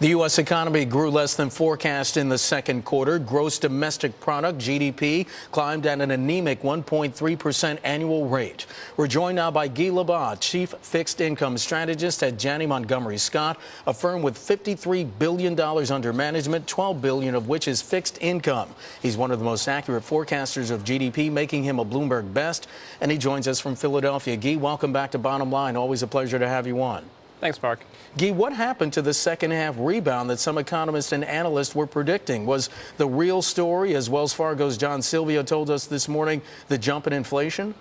The U.S. economy grew less than forecast in the second quarter. Gross domestic product, GDP, climbed at an anemic 1.3% annual rate. We're joined now by Guy Lebas, chief fixed income strategist at Janney Montgomery Scott, a firm with $53 billion under management, $12 billion of which is fixed income. He's one of the most accurate forecasters of GDP, making him a Bloomberg best. And he joins us from Philadelphia. Guy, welcome back to Bottom Line. Always a pleasure to have you on. Thanks, Mark. Guy, what happened to the second half rebound that some economists and analysts were predicting? Was the real story, as Wells Fargo's John Silvio told us this morning, the jump in inflation?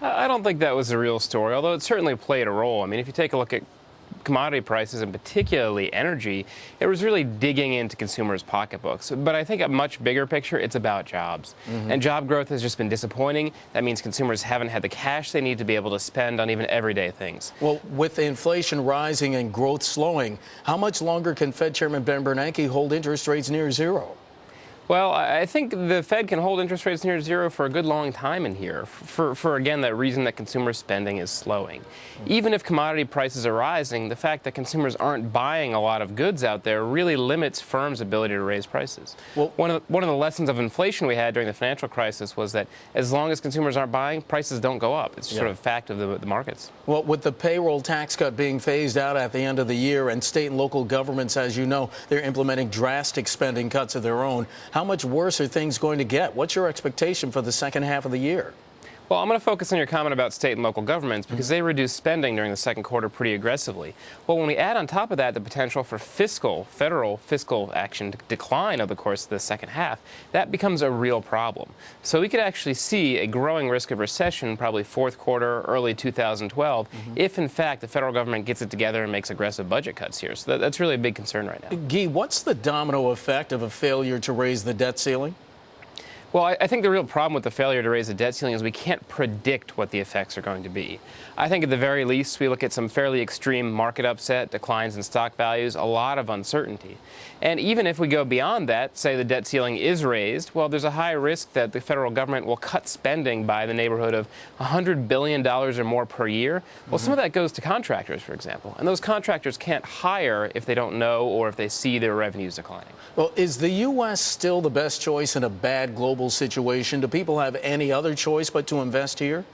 I don't think that was the real story, although it certainly played a role. I mean, if you take a look at commodity prices and particularly energy, it was really digging into consumers' pocketbooks. But I think a much bigger picture, it's about jobs. And job growth has just been disappointing. That means consumers haven't had the cash they need to be able to spend on even everyday things. Well, with inflation rising and growth slowing, how much longer can Fed Chairman Ben Bernanke hold interest rates near zero? Well, I think the Fed can hold interest rates near zero for a good long time in here, for again, that reason that consumer spending is slowing. Even if commodity prices are rising, the fact that consumers aren't buying a lot of goods out there really limits firms' ability to raise prices. Well, one of the lessons of inflation we had during the financial crisis was that as long as consumers aren't buying, prices don't go up. It's sort of a fact of the markets. Well, with the payroll tax cut being phased out at the end of the year and state and local governments, as you know, they're implementing drastic spending cuts of their own. How much worse are things going to get? What's your expectation for the second half of the year? Well, I'm going to focus on your comment about state and local governments because they reduced spending during the second quarter pretty aggressively. Well, when we add on top of that the potential for federal fiscal action to decline over the course of the second half, that becomes a real problem. So we could actually see a growing risk of recession probably fourth quarter, early 2012, if in fact the federal government gets it together and makes aggressive budget cuts here. So that's really a big concern right now. Guy, what's the domino effect of a failure to raise the debt ceiling? Well, I think the real problem with the failure to raise the debt ceiling is we can't predict what the effects are going to be. I think at the very least we look at some fairly extreme market upset, declines in stock values, a lot of uncertainty. And even if we go beyond that, say the debt ceiling is raised, well, there's a high risk that the federal government will cut spending by the neighborhood of $100 billion or more per year. Well, some of that goes to contractors, for example. And those contractors can't hire if they don't know or if they see their revenues declining. Well, is the U.S. still the best choice in a bad global situation? Do people have any other choice but to invest here?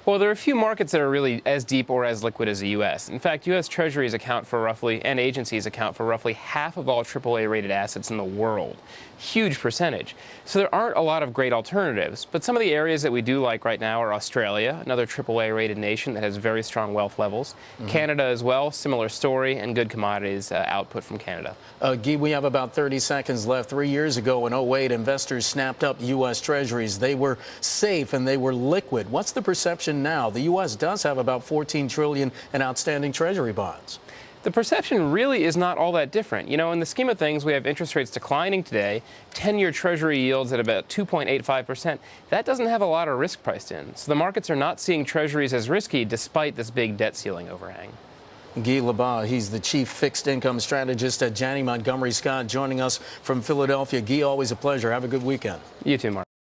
Well, there are a few markets that are really as deep or as liquid as the U.S. In fact, U.S. Treasuries account for roughly, and agencies account for roughly half of all AAA-rated assets in the world. Huge percentage. So there aren't a lot of great alternatives. But some of the areas that we do like right now are Australia, another AAA-rated nation that has very strong wealth levels. Canada as well, similar story, and good commodities output from Canada. Guy, we have about 30 seconds left. 3 years ago in 2008, investors snapped up U.S. Treasuries. They were safe and they were liquid. What's the perception now? The U.S. does have about $14 trillion in outstanding Treasury bonds. The perception really is not all that different. You know, in the scheme of things, we have interest rates declining today, 10-year Treasury yields at about 2.85%. That doesn't have a lot of risk priced in. So the markets are not seeing Treasuries as risky despite this big debt ceiling overhang. Guy Lebas, he's the chief fixed income strategist at Janney Montgomery Scott, joining us from Philadelphia. Guy, always a pleasure. Have a good weekend. You too, Mark.